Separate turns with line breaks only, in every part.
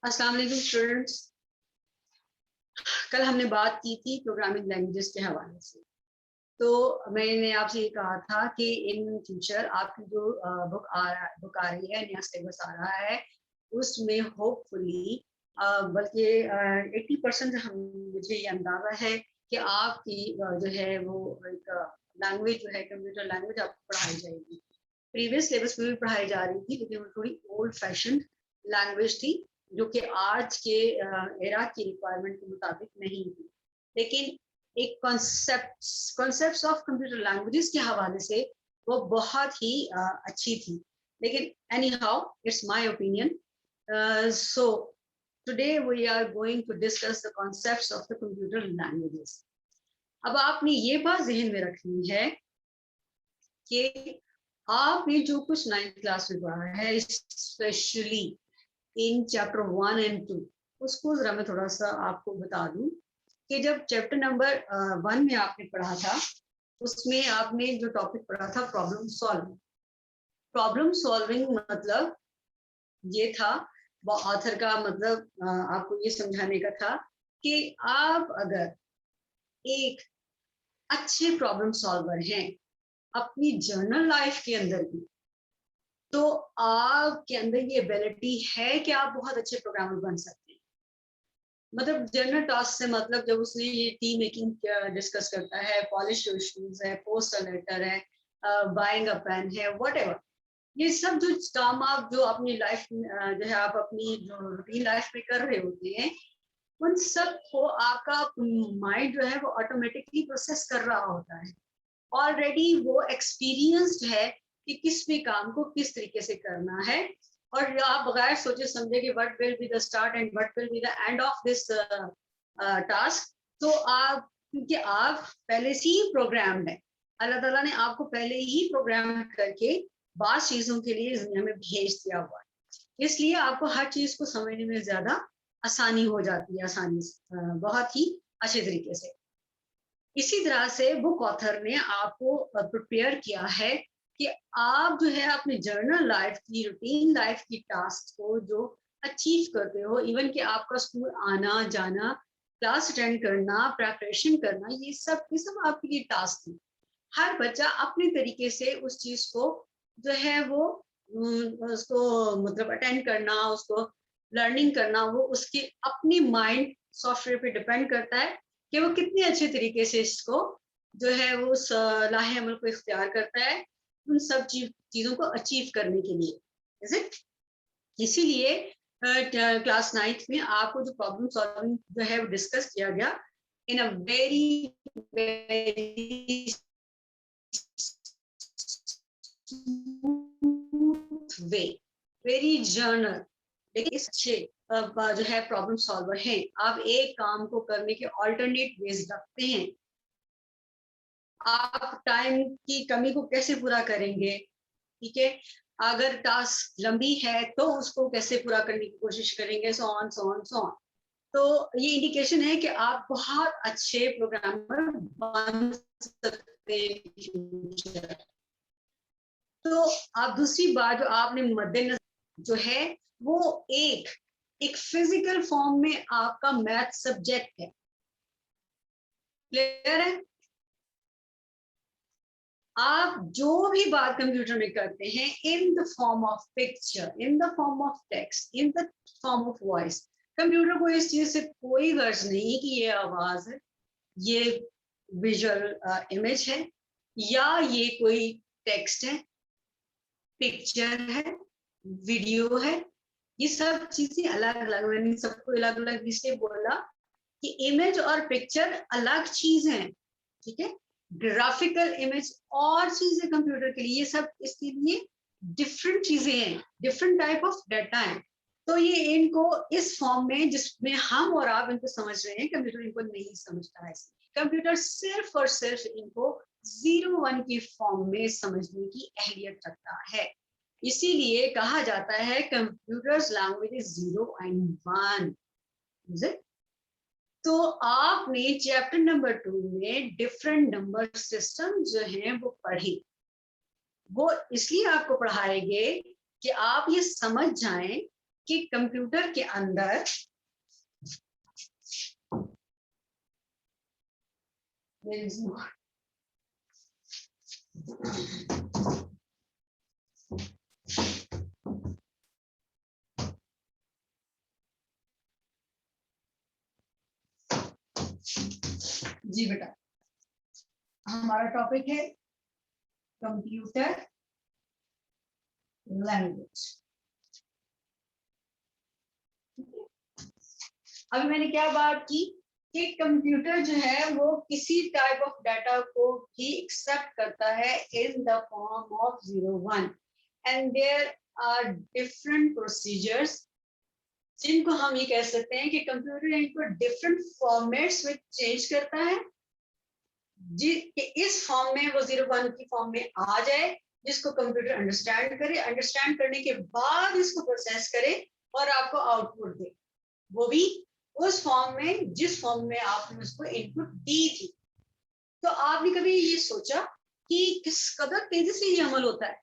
अस्सलाम वालेकुम स्टूडेंट्स। कल हमने बात की थी प्रोग्रामिंग लैंग्वेजेस के हवाले से। तो मैंने आपसे ये कहा था कि इन फ्यूचर आपकी जो बुक आ रही है, नया सिलेबस आ रहा है, उसमें होपफुली बल्कि 80% हम मुझे ये अंदाजा है कि आपकी जो है वो एक लैंग्वेज जो है कंप्यूटर लैंग्वेज आपको पढ़ाई जाएगी। प्रीवियस सिलेबस में भी पढ़ाई जा रही थी, लेकिन वो थोड़ी ओल्ड फैशन लैंग्वेज थी जो कि आज के एरा की रिक्वायरमेंट के मुताबिक नहीं थी। लेकिन एक कॉन्सेप्ट ऑफ कंप्यूटर लैंग्वेजेस के हवाले से वो बहुत ही अच्छी थी। लेकिन anyhow it's my opinion. So today we are going to discuss the concepts of the computer languages. अब आपने ये बात जहन में रखनी है कि आपने जो कुछ 9th क्लास में पढ़ा है, स्पेशली इन चैप्टर 1 एंड 2, उसको जरा मैं थोड़ा सा आपको बता दूं कि जब चैप्टर नंबर 1 में आपने पढ़ा था, उसमें आपने जो टॉपिक पढ़ा था प्रॉब्लम सॉल्विंग। प्रॉब्लम सॉल्विंग मतलब ये था, ऑथर का मतलब आपको ये समझाने का था कि आप अगर एक अच्छे प्रॉब्लम सॉल्वर हैं अपनी जर्नल लाइफ के अंदर भी, तो आपके अंदर ये एबिलिटी है कि आप बहुत अच्छे प्रोग्रामर बन सकते हैं। मतलब जनरल टास्क से मतलब जब उसने ये टी मेकिंग डिस्कस करता है, पॉलिश योर शूज है, पोस्ट अ लेटर है, बाइंग अ पेन है, व्हाटएवर, ये सब जो काम आप जो अपनी लाइफ जो है आप अपनी जो रूटीन लाइफ में कर रहे होते हैं, उन सब को आपका माइंड जो है वो ऑटोमेटिकली प्रोसेस कर रहा होता है। ऑलरेडी वो एक्सपीरियंस्ड है कि किस भी काम को किस तरीके से करना है, और आप बगैर सोचे समझे कि what will be the start and what will be the end of this task, तो आप, क्योंकि आप पहले से ही प्रोग्राम्ड है, अल्लाह ताला ने आपको पहले ही प्रोग्राम करके बाद चीजों के लिए दुनिया में भेज दिया हुआ है, इसलिए आपको हर चीज को समझने में ज्यादा आसानी हो जाती है, आसानी से, बहुत ही अच्छे तरीके से। इसी तरह से बुक ऑथर ने आपको प्रिपेयर किया है कि आप जो है अपनी जर्नल लाइफ की, रूटीन लाइफ की टास्क को जो अचीव करते हो, इवन कि आपका स्कूल आना जाना, क्लास अटेंड करना, प्रिपरेशन करना, ये सब आपके लिए टास्क थी। हर बच्चा अपने तरीके से उस चीज को जो है वो उसको मतलब अटेंड करना, उसको लर्निंग करना, वो उसकी अपनी माइंड सॉफ्टवेयर पे डिपेंड करता है कि वो कितने अच्छे तरीके से इसको जो है वो लाहे अमल को इख्तियार करता है उन सब चीजों को अचीव करने के लिए। Is it? इसीलिए क्लास 9th में आपको जो प्रॉब्लम सॉल्विंग जो है वो डिस्कस किया गया in a very very way, very journal. लेकिन इस अच्छे जो है प्रॉब्लम सॉल्वर हैं, आप एक काम को करने के ऑल्टरनेट वेज रखते हैं। आप टाइम की कमी को कैसे पूरा करेंगे, ठीक है, अगर टास्क लंबी है तो उसको कैसे पूरा करने की कोशिश करेंगे, so on so on so on. तो ये इंडिकेशन है कि आप बहुत अच्छे प्रोग्रामर बन सकते हैं। तो आप दूसरी बात जो आपने मद्देनजर जो है वो एक फिजिकल फॉर्म में आपका मैथ सब्जेक्ट है। क्लियर है? आप जो भी बात कंप्यूटर में करते हैं इन the form of picture, in the form of text, in the form of voice, computer को इस चीज से कोई गर्ज नहीं कि ये आवाज है, ये विजुअल इमेज है, या ये कोई टेक्स्ट है, पिक्चर है, वीडियो है। ये सब चीजें अलग अलग, मैंने सबको अलग अलग इसलिए बोला कि इमेज और पिक्चर अलग चीज है, ठीक है। ग्राफिकल इमेज और चीजें कंप्यूटर के लिए, ये सब इसके लिए डिफरेंट चीजें हैं, डिफरेंट टाइप ऑफ डाटा है। तो ये इनको इस फॉर्म में जिसमें हम और आप इनको समझ रहे हैं, कंप्यूटर इनको नहीं समझता है। कंप्यूटर सिर्फ और सिर्फ इनको 0-1 की फॉर्म में समझने की अहलियत रखता है। इसीलिए कहा जाता है कंप्यूटर्स लैंग्वेज इज 0 and 1। तो आपने चैप्टर नंबर 2 में डिफरेंट नंबर सिस्टम जो हैं वो पढ़े। वो इसलिए आपको पढ़ाएंगे कि आप ये समझ जाएं कि कंप्यूटर के अंदर जी बेटा, हमारा टॉपिक है कंप्यूटर लैंग्वेज। अभी मैंने क्या बात की कि कंप्यूटर जो है वो किसी टाइप ऑफ डाटा को भी एक्सेप्ट करता है in the form of 01 and there are different procedures जिनको हम ये कह सकते हैं कि कंप्यूटर इनको डिफरेंट फॉर्मेट्स में चेंज करता है जी कि इस फॉर्म में वो 01 की फॉर्म में आ जाए, जिसको कंप्यूटर अंडरस्टैंड करे, अंडरस्टैंड करने के बाद इसको प्रोसेस करे और आपको आउटपुट दे, वो भी उस फॉर्म में जिस फॉर्म में आपने उसको इनपुट दी थी। तो आपने कभी ये सोचा कि किस कदर तेजी से ये अमल होता है?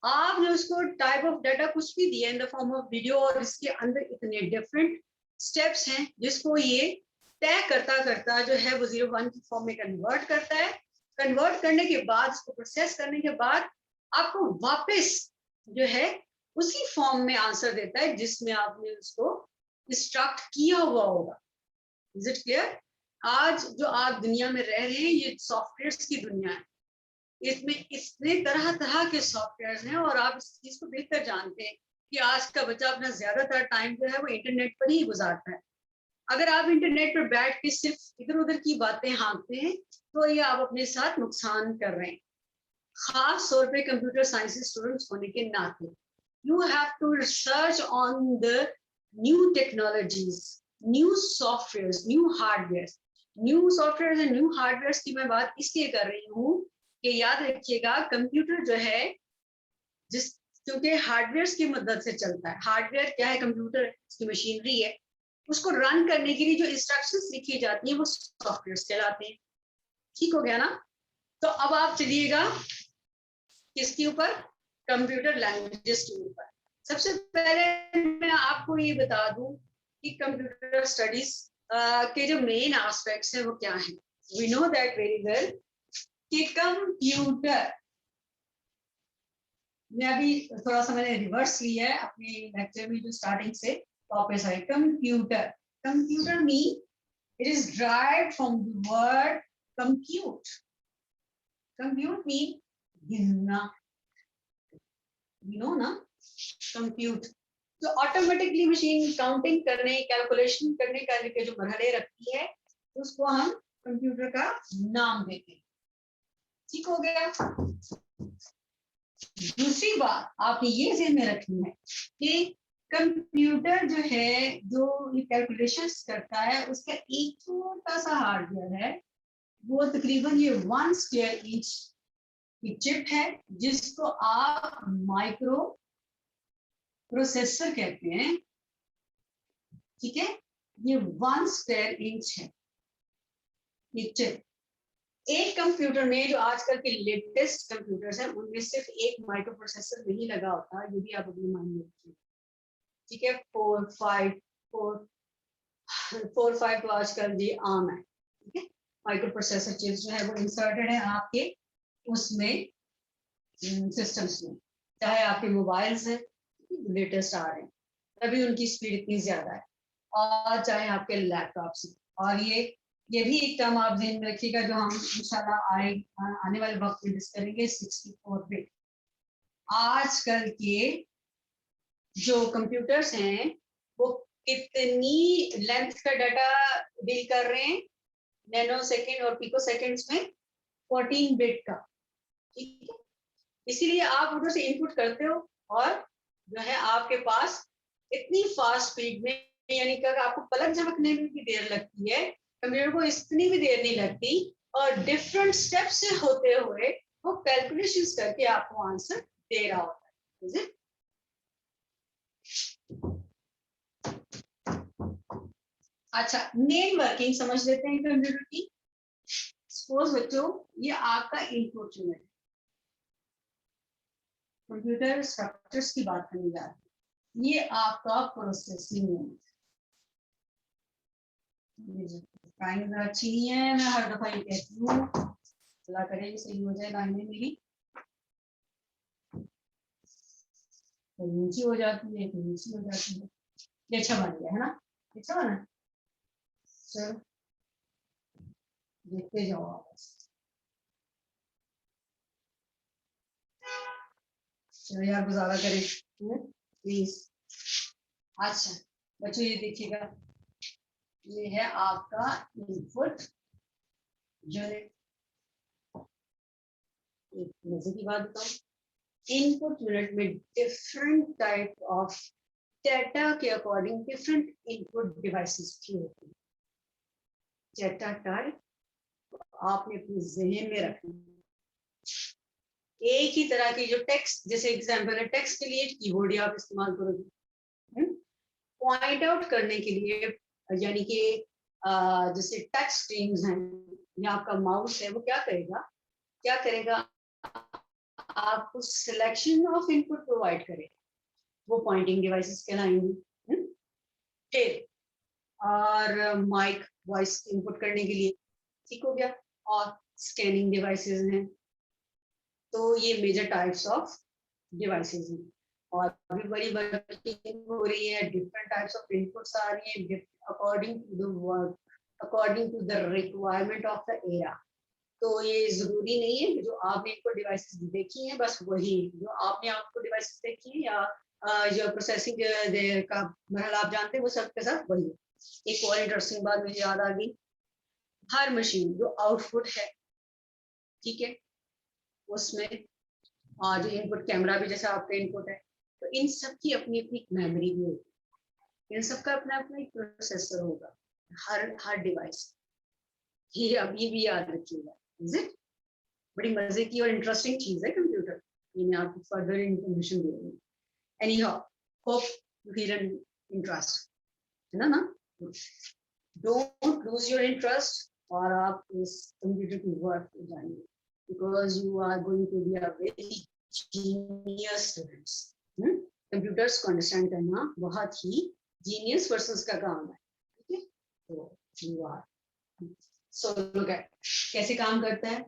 आपने उसको टाइप ऑफ डाटा कुछ भी दिया इन द फॉर्म ऑफ वीडियो और इसके अंदर इतने डिफरेंट स्टेप्स हैं जिसको ये तय करता करता जो है वो 01 की फॉर्म में कन्वर्ट करता है। कन्वर्ट करने के बाद उसको प्रोसेस करने के बाद आपको वापस जो है उसी फॉर्म में आंसर देता है जिसमें आपने उसको इंस्ट्रक्ट किया हुआ होगा। Is it clear? आज जो आप दुनिया में रह रहे हैं ये सॉफ्टवेयर्स की दुनिया है, इसमें इतने तरह तरह के सॉफ्टवेयर हैं और आप इस चीज को बेहतर जानते हैं कि आज का बच्चा अपना ज्यादातर टाइम जो है वो इंटरनेट पर ही गुजारता है। अगर आप इंटरनेट पर बैठ के सिर्फ इधर उधर की बातें हाँकते हैं तो ये आप अपने साथ नुकसान कर रहे हैं, खास तौर पे कंप्यूटर साइंस स्टूडेंट्स होने के नाते। You have to research on the new technologies, new software, new hardware. New software and new hardware की मैं बात इसलिए कर रही हूँ कि याद रखिएगा कंप्यूटर जो है जिस क्योंकि हार्डवेयर की मदद से चलता है। हार्डवेयर क्या है? कंप्यूटर की मशीनरी है, उसको रन करने के लिए जो इंस्ट्रक्शंस लिखी जाती है वो सॉफ्टवेयर कहलाते हैं। ठीक हो गया ना? तो अब आप चलिएगा किसके ऊपर? कंप्यूटर लैंग्वेजेस के ऊपर। सबसे पहले मैं आपको ये बता दूं कि कंप्यूटर स्टडीज के जो मेन एस्पेक्ट्स हैं वो क्या हैं। We know that very well कि कंप्यूटर मैं अभी थोड़ा सा मैंने रिवर्स लिया है अपने लेक्चर में जो स्टार्टिंग से वापस आए। Computer, computer mean it is derived from the word compute. Compute mean गिनना, यू नो ना, कंप्यूट। तो ऑटोमेटिकली मशीन काउंटिंग करने, कैलकुलेशन करने का जो मरहले रखती है उसको हम कंप्यूटर का नाम देते हैं। ठीक हो गया? दूसरी बात आपने ये ध्यान में रखनी है कि कंप्यूटर जो है जो ये कैलकुलेशंस करता है उसका एक छोटा सा हार्डवेयर है, वो तकरीबन ये 1 स्क्वायर इंच की चिप है जिसको आप माइक्रो प्रोसेसर कहते हैं। ठीक है, ये 1 स्क्वायर इंच है ये चिप। एक कंप्यूटर में जो आजकल के लेटेस्ट कंप्यूटर्स हैं उनमें सिर्फ एक माइक्रो प्रोसेसर नहीं लगा होता, ये भी आप अपने माइंड में रखिए। ठीक है, 4 5 तो आजकल ये आम है। ठीक है, माइक्रो प्रोसेसर चिप्स जो है वो इंसर्टेड है आपके उसमें सिस्टम्स में, चाहे आपके मोबाइल्स हैं लेटेस्ट आ रहे हैं तभी उनकी स्पीड इतनी ज्यादा है, और चाहे आपके लैपटॉप्स हैं। और ये भी एक टर्म आप ध्यान में रखिएगा जो हम इंशाल्लाह आने वाले वक्त में डिस्कस करेंगे, 64 बिट। आजकल के जो कंप्यूटर्स हैं वो कितनी लेंथ का डाटा डील कर रहे हैं? नैनो सेकेंड और पिको सेकेंड्स में 14 बिट का। ठीक है, इसीलिए आप उधर से इनपुट करते हो और जो है आपके पास इतनी फास्ट स्पीड में, यानी कि आपको पलक झपकने में भी देर लगती है, कंप्यूटर को इतनी भी देर नहीं लगती, और डिफरेंट स्टेप से होते हुए वो कैलकुलेशंस करके आपको आंसर दे रहा होता है। अच्छा, मेन वर्किंग समझ लेते हैं कंप्यूटर की। सपोज बच्चों ये आपका इनपुट यूनिट, कंप्यूटर स्ट्रक्चर्स की बात करने जा रहे हैं। ये आपका प्रोसेसिंग यूनिट। ड्राइंग अच्छी नहीं है, मैं हर दफा ये कहती हूँ, अल्लाह करे सही हो जाए लाइनें मेरी। तो नीची हो जाती है, तो नीची हो जाती है। ये अच्छा बन गया है ना, अच्छा बना। चलो देखते जाओ आप। चलो यार गुजारा करें प्लीज। अच्छा बच्चों ये देखिएगा, ये है आपका इनपुट यूनिट। एक मजे की बात बताऊं, इनपुट यूनिट में डिफरेंट टाइप ऑफ डेटा के अकॉर्डिंग डिफरेंट इनपुट डिवाइसेस भी होती है। डेटा टाइप आपने अपने जहन में रखना। एक ही तरह की जो टेक्स्ट, जैसे एग्जांपल है, टेक्स्ट के लिए कीबोर्ड ही आप इस्तेमाल करोगे। पॉइंट आउट करने के लिए, यानी कि जैसे टच स्क्रीन्स हैं या आपका माउस है, वो क्या करेगा, क्या करेगा, आपको सिलेक्शन ऑफ इनपुट प्रोवाइड करेगा, वो पॉइंटिंग डिवाइसेस कहलाएंगी। फिर और माइक वॉइस इनपुट करने के लिए, ठीक हो गया। और स्कैनिंग डिवाइसेस हैं। तो ये मेजर टाइप्स ऑफ डिवाइसेस हैं। और अभी बड़ी वर्किंग हो रही है, डिफरेंट टाइप्स ऑफ इनपुट्स आ रही हैं according to the work, according to the requirement of the era. तो ये जरूरी नहीं है कि जो आपने इनपुट डिवाइसेस देखी हैं बस वही, जो आपने आउटपुट डिवाइसेस देखी है या जो प्रोसेसिंग का मरहला आप जानते हैं, वो सब के साथ वही। एक और इंटरेस्टिंग बात मुझे याद आ गई, हर मशीन जो आउटपुट है, ठीक है, उसमें और जो इनपुट कैमरा भी जैसा आपका इनपुट है, तो इन सब की अपनी अपनी मेमोरी भी होगी, इन सबका अपना अपना एक प्रोसेसर होगा हर डिवाइस। ये अभी भी याद रखिएगा, इज इट। बड़ी मजे की और इंटरेस्टिंग चीज है कंप्यूटर, ये मैं आपको फर्दर इंफॉर्मेशन दे रही हूँ। Any how, hope you feel an interest, है ना डोंट लूज योर इंटरेस्ट, और आप इस कंप्यूटर की वर्क को जानिए, because you are going to be a very genius students. Computers को अंडरस्टैंड करना बहुत ही जीनियस पर्सन्स का काम है, ठीक है। तो you are, so look at कैसे काम करता है।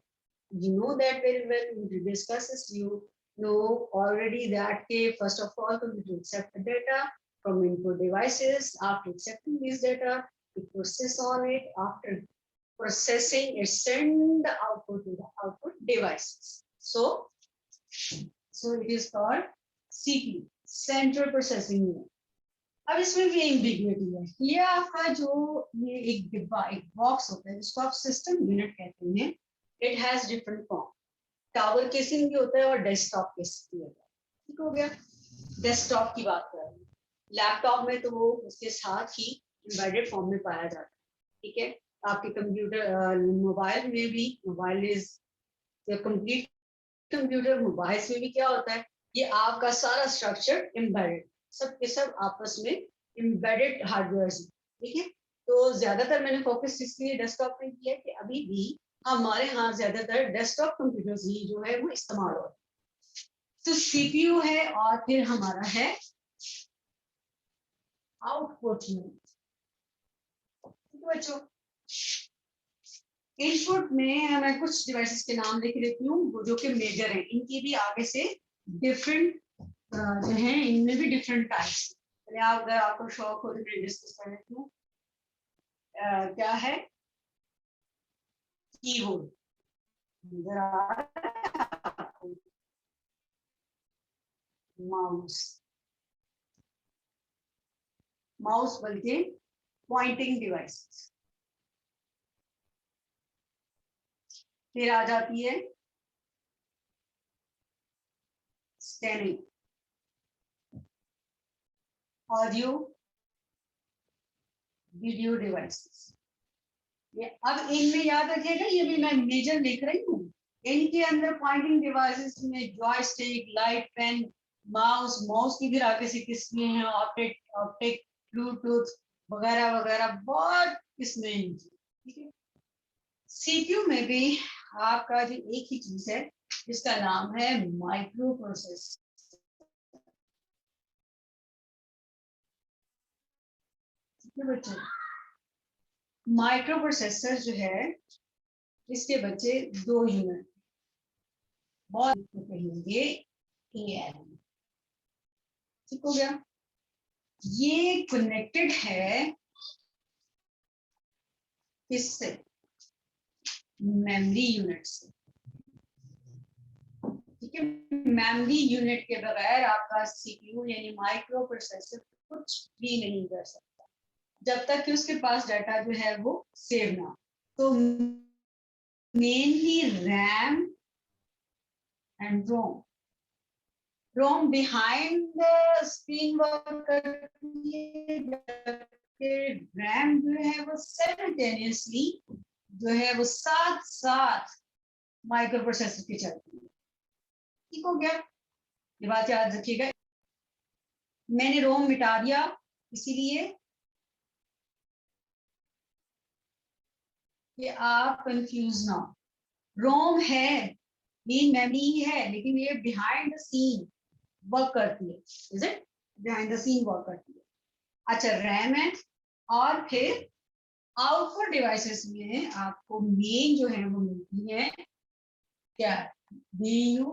You know that very well. We discuss this. You know already that first of all, computer accept the data from input devices. After accepting these data, it process on it. After processing, it send the output to the output devices. So it is called CPU, Central Processing Unit. अब इसमें भी ambiguity है। ये आपका जो ये एक डिब्बा, एक बॉक्स होता है जिसको आप सिस्टम यूनिट कहते हैं, it has different form. Tower casing भी होता है और डेस्कटॉप केसिंग भी होता है, ठीक हो गया। डेस्कटॉप की बात कर रहे हैं, लैपटॉप में तो वो उसके साथ ही एम्बेडेड फॉर्म में पाया जाता है, ठीक है। आपके कंप्यूटर मोबाइल में भी, mobile is complete computer, mobile में भी क्या होता है, ये आपका सारा स्ट्रक्चर एम्बेडेड, सब के सब आपस में एम्बेडेड हार्डवेयर, ठीक है। तो ज्यादातर मैंने फोकस इसलिए डेस्कटॉप पे किया कि अभी भी हमारे यहाँ ज्यादातर डेस्कटॉप कंप्यूटर्स ही जो है वो इस्तेमाल होता है। तो सीपीयू है और फिर हमारा है आउटपुट यूनिट। बच्चों इनपुट में मैं कुछ डिवाइसेस के नाम लिख देती हूँ जो कि मेजर हैं, इनकी भी आगे से डिफरेंट जो है, इनमें भी डिफरेंट टाइप्स। पहले आप अगर आपको शौक हो तो मैं डिस्कस कर लेती हूँ। क्या है, कीबोर्ड, माउस, माउस बल्कि पॉइंटिंग डिवाइसेस। फिर आ जाती है स्कैनिंग, ऑडियो वीडियो डिवाइसेस। ये अब इनमें याद रखिएगा, ये भी मैं मेजर लिख रही हूँ। इनके अंदर पॉइंटिंग डिवाइसेस में joystick, light pen, mouse, mouse की भी आगे से किस्में हैं, ऑप्टिक ऑप्टिक ब्लूटूथ वगैरह वगैरह बहुत किस्में हैं, ठीक है। सीपीयू में भी आपका जो एक ही चीज है जिसका नाम है माइक्रो प्रोसेसर। बच्चे माइक्रो प्रोसेसर जो है इसके बच्चे 2 यूनिट बहुत कहेंगे ARM। ठीक हो गया। ये कनेक्टेड है किससे? मेमोरी यूनिट से। ठीक है, मेमोरी यूनिट के बगैर आपका सीपीयू यानी माइक्रो प्रोसेसर कुछ भी नहीं कर सकता जब तक कि उसके पास डाटा जो है वो सेव ना। तो mainly RAM and ROM behind the screen work करती है, रैम जो है वो साइमल्टेनियसली जो है वो साथ साथ माइक्रो प्रोसेसर की चलती है। ठीक हो गया, ये बात याद रखिएगा। मैंने रोम मिटा दिया इसीलिए कि आप कंफ्यूज ना हो। रोम है, मेन मेमोरी ही है, लेकिन ये बिहाइंड द सीन वर्क करती है। Is it? Behind the scene work करती है। अच्छा, रैम है। और फिर आउटपुट डिवाइसेस में आपको मेन जो है वो मिलती है क्या? BU,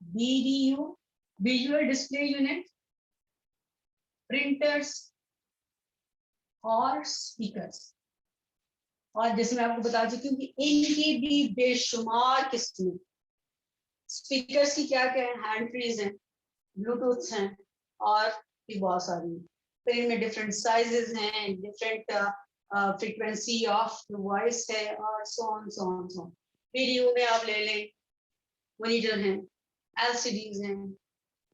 BDU, visual display unit, printers और स्पीकर्स। और जैसे मैं आपको बता चुकी हूँ कि इनकी भी बेशुमार किस्में। स्पीकर्स की क्या क्या है? हैंड फ्रीज हैं, ब्लूटूथ हैं और भी बहुत सारी। फिर इनमें डिफरेंट साइजेस हैं, डिफरेंट फ्रीक्वेंसी ऑफ वॉइस है और so on so on so on. Video में आप ले लें, मॉनिटर हैं, LCDs हैं,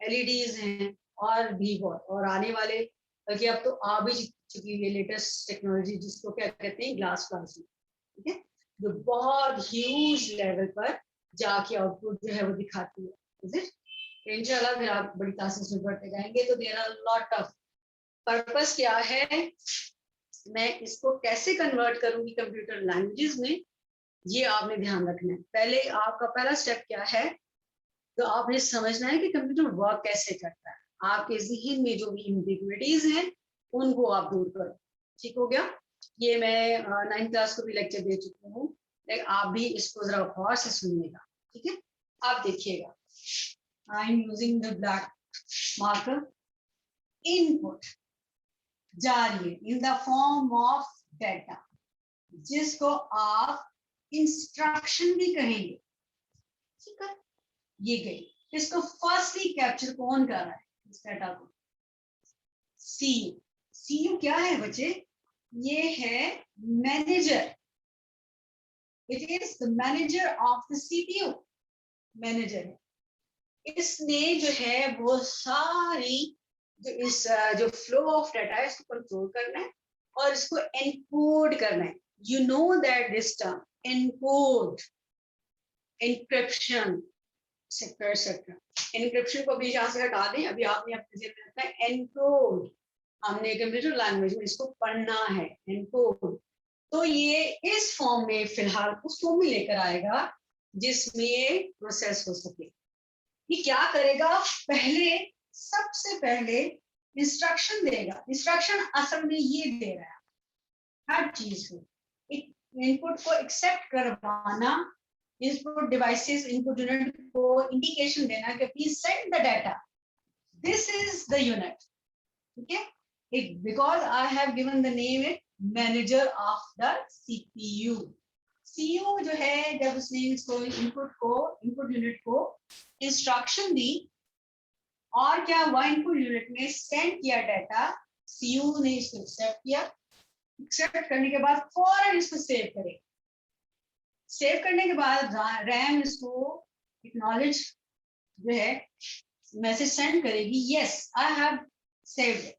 LEDs हैं और भी बहुत। और आने वाले, बल्कि अब तो आ भी चुकी है लेटेस्ट टेक्नोलॉजी जिसको क्या कहते हैं, ग्लास क्लास। ठीक है, जो बहुत ह्यूज लेवल पर जाके आउटपुट जो है वो दिखाती है। इंशाल्लाह फिर आप बड़ी क्लासेस में बढ़ते जाएंगे तो there are lot of. Purpose क्या है, मैं इसको कैसे कन्वर्ट करूंगी कंप्यूटर लैंग्वेजेस में, ये आपने ध्यान रखना है। पहले आपका पहला स्टेप क्या है, तो आपने समझना है कि कंप्यूटर वर्क कैसे करता है। आपके ज़हन में जो भी इम्बिग्विटीज हैं उनको आप दूर करो। ठीक हो गया। ये मैं 9th क्लास को भी लेक्चर दे चुकी हूँ, लेकिन आप भी इसको जरा गौर से सुनिएगा। ठीक है, आप देखिएगा। I am using the black marker. Input जा रही है in the form of data, जिसको आप इंस्ट्रक्शन भी कहेंगे। ठीक है, ये गई। इसको फर्स्टली कैप्चर कौन कर रहा है इस डेटा को? सीयू। सीयू क्या है बच्चे? ये है manager. It is the manager of the CPU. Manager है। इसने जो है वो सारी जो फ्लो ऑफ डाटा है इसको कंट्रोल करना है और इसको एनकोड करना है। You know that this term encode, encryption, encryption को भी यहाँ से हटा दें। अभी आपने अपने जेब में रखना है एनकोड। हमने कंप्यूटर लैंग्वेज में इसको पढ़ना है, एनकोड। तो ये इस फॉर्म में फिलहाल उस फॉर्म में लेकर आएगा जिसमें प्रोसेस हो सके। ये क्या करेगा? पहले, सबसे पहले इंस्ट्रक्शन देगा। इंस्ट्रक्शन असल में ये दे रहा है हर चीज को, इनपुट को एक्सेप्ट करवाना, इनपुट डिवाइसेस, इनपुट यूनिट को इंडिकेशन देना कि please send the data, this is the unit. ठीक है, it because I have given the name it manager of the CPU। CPU जो है, जब उसने इसको इनपुट यूनिट को इंस्ट्रक्शन दी और क्या हुआ, इनपुट यूनिट में सेंड किया डाटा, CPU ने इसको एक्सेप्ट किया। एक्सेप्ट करने के बाद फौरन इसको सेव करेगा। सेव करने के बाद रैम इसको एक्नॉलेज जो है मैसेज सेंड करेगी, yes I have saved it.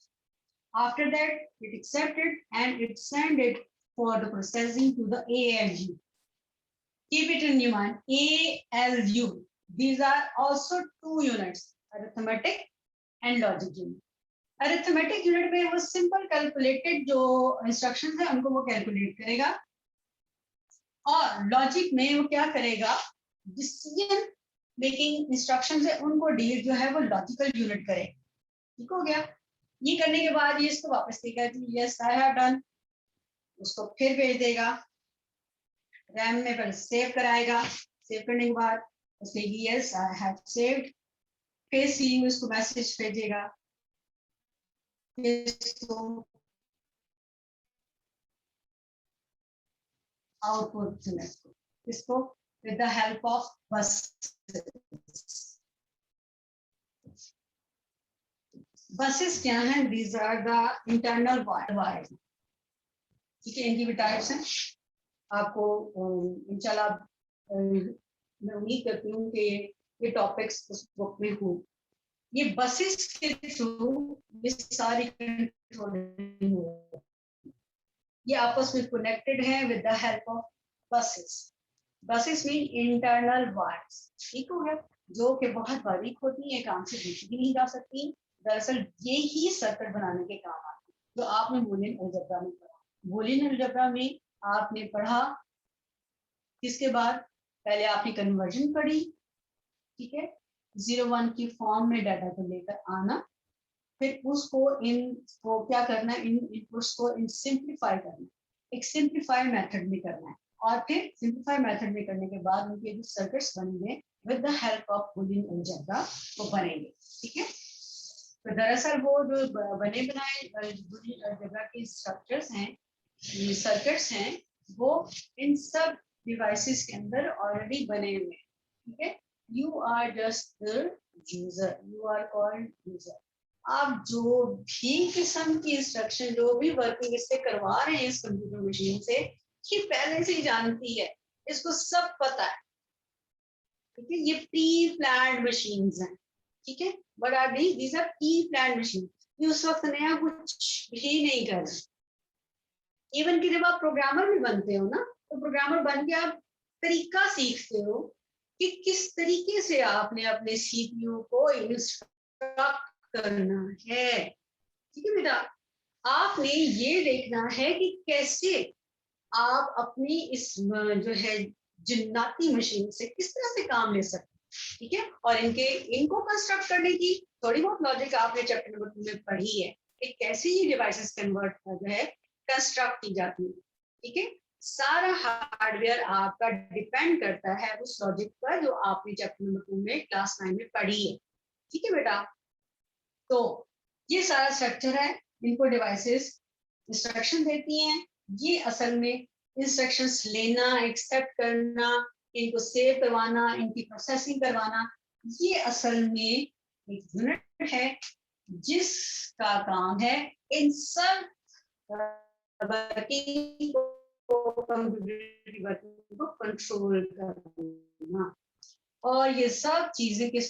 After that, it accepted and it sent it for the processing to the ALU. Keep it in your mind, ALU. These are also two units, arithmetic and logic unit. Arithmetic unit में वो simple calculated जो instructions है उनको वो calculate करेगा, और logic में वो क्या करेगा, decision making instructions है उनको deal जो है वो logical unit करेगा। ठीक हो गया। ये करने के बाद ये इसको वापस देगा कि यस आई हैव डन, उसको फिर भेज देगा रैम में, पहले सेव कराएगा, सेव करने के बाद उसके यस आई हैव सेव्ड, फिर सी उसको मैसेज भेजेगा, इसको आउटपुट सिलेक्ट, इसको with the help of buses. Buses क्या हैं? These are the internal wires. ठीक है, इनकी भी टाइप्स हैं। आपको इंशाल्लाह मैं उम्मीद करती हूँ कि ये टॉपिक्स उस बुक में हो। ये बसेस के थ्रू ये सारी कंट्रोलिंग हो, ये आपस में कनेक्टेड है with the help of buses. Buses mean internal wires, ठीक हो गया, जो कि बहुत बारीक होती है, काम से देखी भी नहीं जा सकती। दरअसल ये ही सर्किट बनाने के काम आती है, जो आपने बूलियन अलजेब्रा में पढ़ा। बूलियन अलजेब्रा में आपने पढ़ा किसके बाद? पहले आपने कन्वर्जन पढ़ी, ठीक है, 0-1 की फॉर्म में डाटा को लेकर आना, फिर उसको को क्या करना है, इन इनपुट्स को इन सिंप्लीफाई करना, एक सिंप्लीफाई मेथड में करना है, और फिर सिंप्लीफाई मेथड में करने के बाद उनके जो सर्किट्स बनेंगे with the help of Boolean algebra वो बनेंगे, ठीक है। तो दरअसल वो जो बने बनाए बूलियन अलजेब्रा के स्ट्रक्चर्स हैं, ये सर्किट्स हैं, वो इन सब डिवाइसेस के अंदर ऑलरेडी बने हुए हैं, ठीक है। You are just the user, you are called user. आप जो भी किस्म की इंस्ट्रक्शन, जो भी वर्किंग इससे करवा रहे हैं इस कंप्यूटर मशीन से, ये पहले से ही जानती है, इसको सब पता है, ठीक है। ये प्री प्लान्ड मशीन्स हैं, ठीक है। But are these are pre planned machine, ये उस वक्त नया कुछ भी नहीं कर रहे। इवन कि जब आप प्रोग्रामर भी बनते हो ना, तो प्रोग्रामर बन के आप तरीका सीखते हो कि किस तरीके से आपने अपने सीपीयू को इंस्ट्रक्ट करना है, ठीक है बेटा। आपने ये देखना है कि कैसे आप अपनी इस जो है जिन्नाती मशीन से किस तरह से काम ले सकते, ठीक है। और इनको कंस्ट्रक्ट करने की थोड़ी बहुत लॉजिक आपने चैप्टर नंबर 2 में पढ़ी है कि कैसे ये डिवाइसेस कन्वर्ट जो है कंस्ट्रक्ट की जाती है, ठीक है। सारा हार्डवेयर आपका डिपेंड करता है उस लॉजिक पर जो आपने चैप्टर नंबर 2 में क्लास 9 में पढ़ी है, ठीक है बेटा। तो ये सारा स्ट्रक्चर है, इनको डिवाइसेस इंस्ट्रक्शन देती हैं, ये असल में इंस्ट्रक्शंस लेना, एक्सेप्ट करना, इनको सेव करवाना, इनकी प्रोसेसिंग करवाना, ये असल में एक यूनिट है जिसका काम है इन सब वर्किंग को कंट्रोल करना। और ये सब चीजें किस